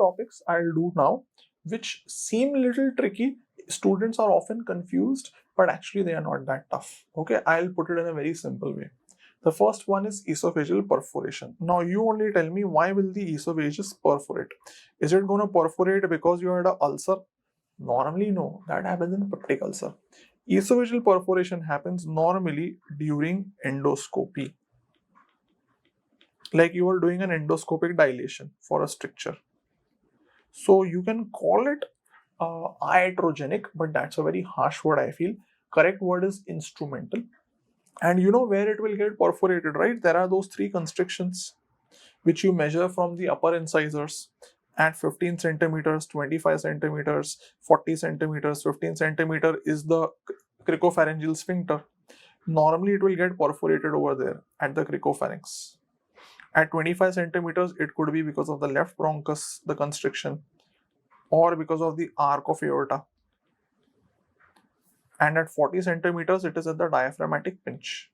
topics I'll do now, which seem a little tricky. Students are often confused, but actually they are not that tough. Okay, I'll put it in a very simple way. The first one is esophageal perforation. Now you only tell me, why will the esophagus perforate? Is it going to perforate because you had an ulcer? Normally no, that happens in peptic ulcer. Esophageal perforation happens normally during endoscopy. Like you are doing an endoscopic dilation for a stricture. So you can call it iatrogenic, but that's a very harsh word, I feel. Correct word is instrumental. And you know where it will get perforated, right? There are those three constrictions which you measure from the upper incisors at 15 centimeters, 25 centimeters, 40 centimeters, 15 centimeter is the cricopharyngeal sphincter. Normally it will get perforated over there at the cricopharynx. At 25 centimeters, it could be because of the left bronchus, the constriction, or because of the arc of aorta. And at 40 centimeters, it is at the diaphragmatic pinch.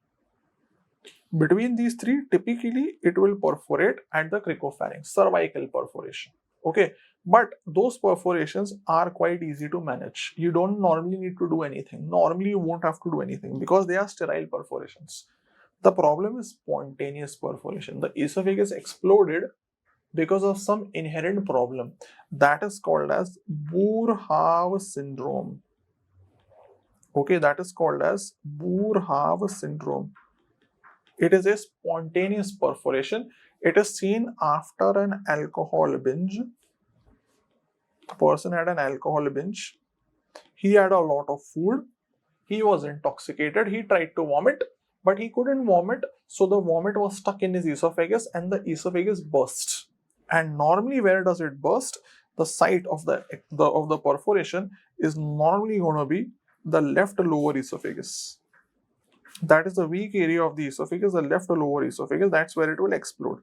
Between these three, typically it will perforate at the cricopharynx, cervical perforation. Okay, but those perforations are quite easy to manage. You don't normally need to do anything. Normally, you won't have to do anything because they are sterile perforations. The problem is spontaneous perforation. The esophagus exploded because of some inherent problem that is called as Boerhaave Syndrome. Okay, that is called as Boerhaave Syndrome. It is a spontaneous perforation. It is seen after an alcohol binge. The person had an alcohol binge. He had a lot of food. He was intoxicated. He tried to vomit, but he couldn't vomit. So the vomit was stuck in his esophagus and the esophagus burst. And normally, where does it burst? The site of the perforation is normally going to be the left lower esophagus. That is the weak area of the esophagus, the left lower esophagus. That's where it will explode.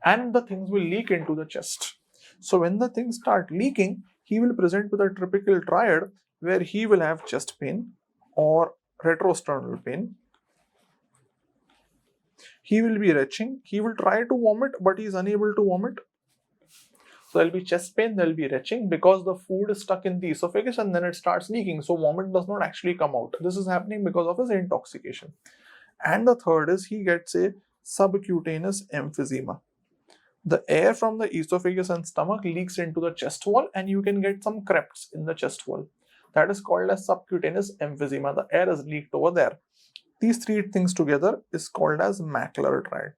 And the things will leak into the chest. So when the things start leaking, he will present with a typical triad where he will have chest pain or retrosternal pain. He will be retching. He will try to vomit, but he is unable to vomit. So there will be chest pain, there will be retching because the food is stuck in the esophagus and then it starts leaking. So vomit does not actually come out. This is happening because of his intoxication. And the third is he gets a subcutaneous emphysema. The air from the esophagus and stomach leaks into the chest wall and you can get some crepes in the chest wall. That is called as subcutaneous emphysema. The air is leaked over there. These three things together is called as Mackler triad.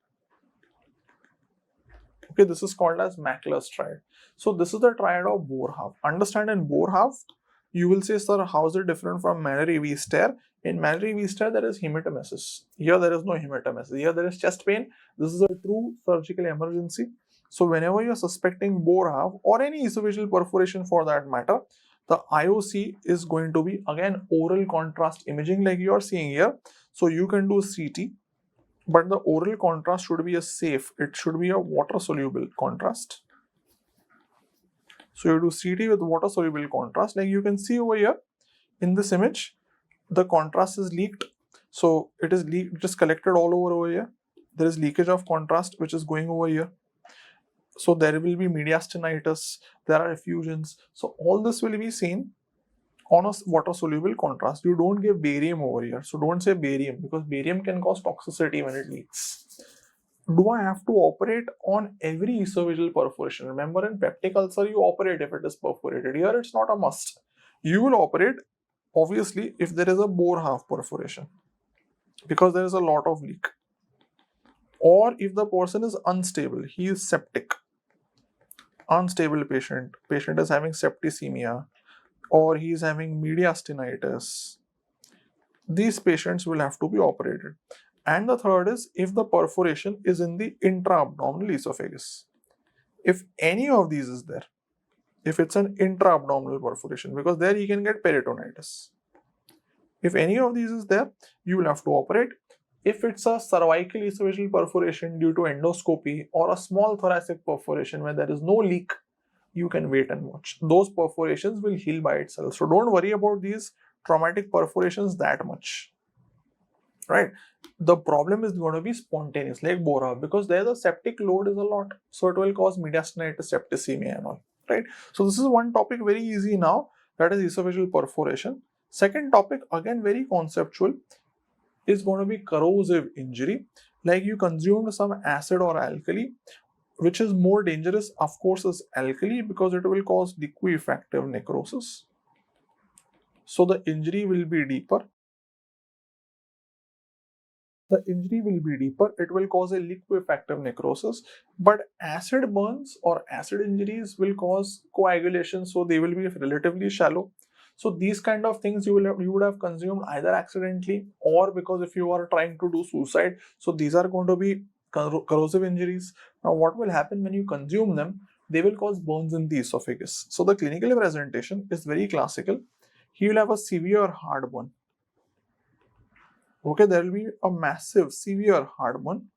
Okay, this is called as Mackler's triad. So this is the triad of Boerhaave. Understand, in Boerhaave, you will say, sir, how is it different from Mallory-Weiss? In Mallory-Weiss there is hematemesis. Here there is no hematemesis. Here there is chest pain. This is a true surgical emergency. So whenever you are suspecting Boerhaave or any esophageal perforation for that matter, the IOC is going to be again oral contrast imaging like you are seeing here. So you can do CT. But the oral contrast should be a safe. It should be a water-soluble contrast. So you do CT with water-soluble contrast. Like you can see over here in this image, the contrast is leaked. So it is leaked, it is collected all over here. There is leakage of contrast which is going over here. So there will be mediastinitis. There are effusions. So all this will be seen on a water-soluble contrast. You don't give barium over here. So don't say barium because barium can cause toxicity when it leaks. Do I have to operate on every esophageal perforation? Remember, in peptic ulcer, you operate if it is perforated. Here, it's not a must. You will operate, obviously, if there is a Boerhaave perforation because there is a lot of leak. Or if the person is unstable, he is septic. Unstable patient is having septicemia, or he is having mediastinitis, these patients will have to be operated. And the third is if the perforation is in the intra-abdominal esophagus. If any of these is there, if it's an intra-abdominal perforation, because there you can get peritonitis. If any of these is there, you will have to operate. If it's a cervical esophageal perforation due to endoscopy or a small thoracic perforation where there is no leak, you can wait and watch. Those perforations will heal by itself. So don't worry about these traumatic perforations that much. right? The problem is going to be spontaneous, like Boerhaave, because there the septic load is a lot, so it will cause mediastinitis, septicemia, and all, right? So this is one topic, very easy now, that is esophageal perforation. Second topic, again very conceptual, is going to be corrosive injury, like you consumed some acid or alkali. Which is more dangerous, of course, is alkali, because it will cause liquefactive necrosis. So the injury will be deeper. It will cause a liquefactive necrosis. But acid burns or acid injuries will cause coagulation, so they will be relatively shallow. So these kind of things you would have consumed either accidentally or because if you are trying to do suicide. So these are going to be corrosive injuries. Now what will happen when you consume them? They will cause burns in the esophagus. So the clinical presentation is very classical. He will have a severe heartburn. Okay, there will be a massive, severe heartburn.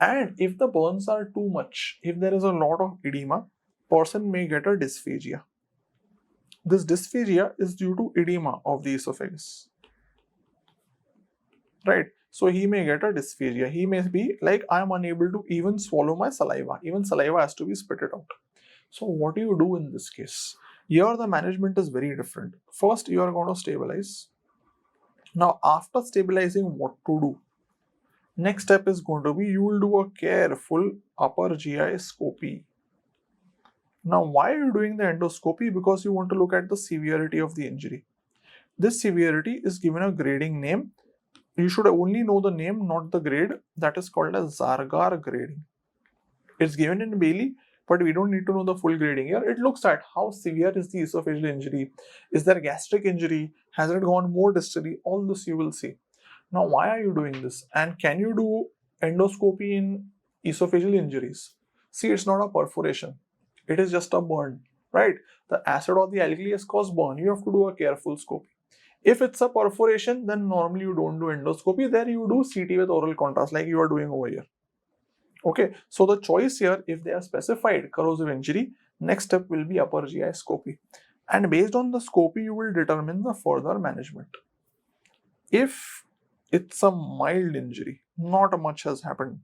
And if the burns are too much, if there is a lot of edema, person may get a dysphagia. This dysphagia is due to edema of the esophagus. Right? So he may get a dysphagia. He may be like, I am unable to even swallow my saliva. Even saliva has to be spitted out. So what do you do in this case? Here the management is very different. First, you are going to stabilize. Now, after stabilizing, what to do? Next step is going to be, you will do a careful upper GI scopy. Now, why are you doing the endoscopy? Because you want to look at the severity of the injury. This severity is given a grading name. You should only know the name, not the grade. That is called as Zargar grading. It's given in Bailey, but we don't need to know the full grading here. It looks at how severe is the esophageal injury. Is there gastric injury? Has it gone more distally? All this you will see. Now, why are you doing this? And can you do endoscopy in esophageal injuries? See, it's not a perforation. It is just a burn, right? The acid or the alkali has caused burn. You have to do a careful scopy. If it's a perforation, then normally you don't do endoscopy. There you do CT with oral contrast like you are doing over here. Okay, so the choice here, if they are specified corrosive injury, next step will be upper GI scopy. And based on the scopy, you will determine the further management. If it's a mild injury, not much has happened,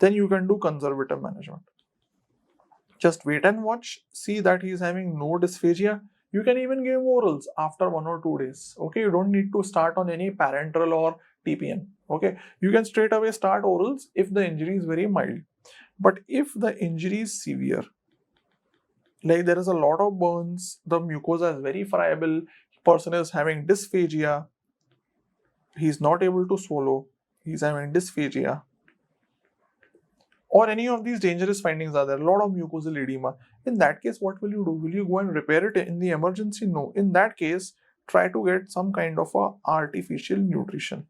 then you can do conservative management. Just wait and watch, see that he is having no dysphagia. You can even give orals after 1 or 2 days. Okay, you don't need to start on any parenteral or TPN. Okay, you can straight away start orals if the injury is very mild. But if the injury is severe, like there is a lot of burns, the mucosa is very friable, person is having dysphagia, he's not able to swallow, he's having dysphagia, or any of these dangerous findings are there, a lot of mucosal edema. In that case, what will you do? Will you go and repair it in the emergency? No. In that case, try to get some kind of a artificial nutrition.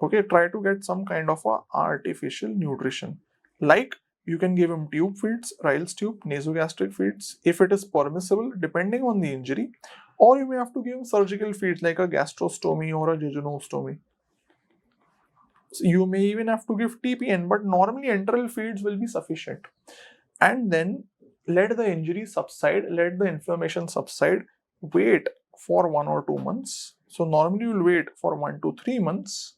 Okay, try to get some kind of a artificial nutrition. Like you can give him tube feeds, Ryle's tube, nasogastric feeds, if it is permissible, depending on the injury, or you may have to give him surgical feeds like a gastrostomy or a jejunostomy. So you may even have to give TPN, but normally enteral feeds will be sufficient. And then let the injury subside, let the inflammation subside, wait for 1 or 2 months. So normally you will wait for 1 to 3 months,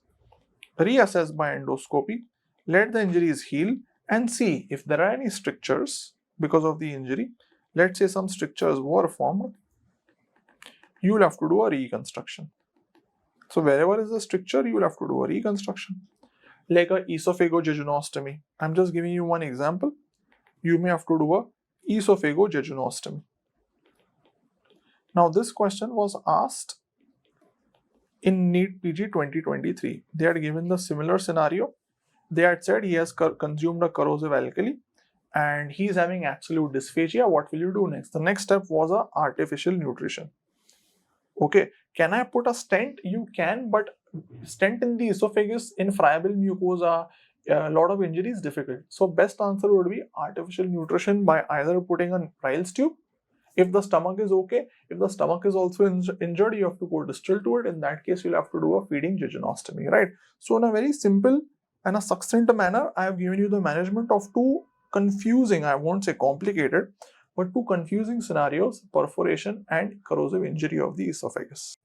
reassess by endoscopy, let the injuries heal and see if there are any strictures because of the injury. Let's say some strictures were formed, you will have to do a reconstruction. So wherever is a stricture, you will have to do a reconstruction. Like a esophagojejunostomy. I'm just giving you one example. You may have to do a esophagojejunostomy. Now this question was asked in NEET PG 2023. They had given the similar scenario. They had said he has consumed a corrosive alkali and he is having absolute dysphagia. What will you do next? The next step was a artificial nutrition. Okay, can I put a stent? You can, but stent in the esophagus in friable mucosa, a lot of injuries difficult. So best answer would be artificial nutrition by either putting a Ryle's tube. If the stomach is okay, if the stomach is also injured, you have to go distal to it. In that case, you'll have to do a feeding jejunostomy, right? So in a very simple and a succinct manner, I have given you the management of two confusing, I won't say complicated, but two confusing scenarios, perforation and corrosive injury of the esophagus.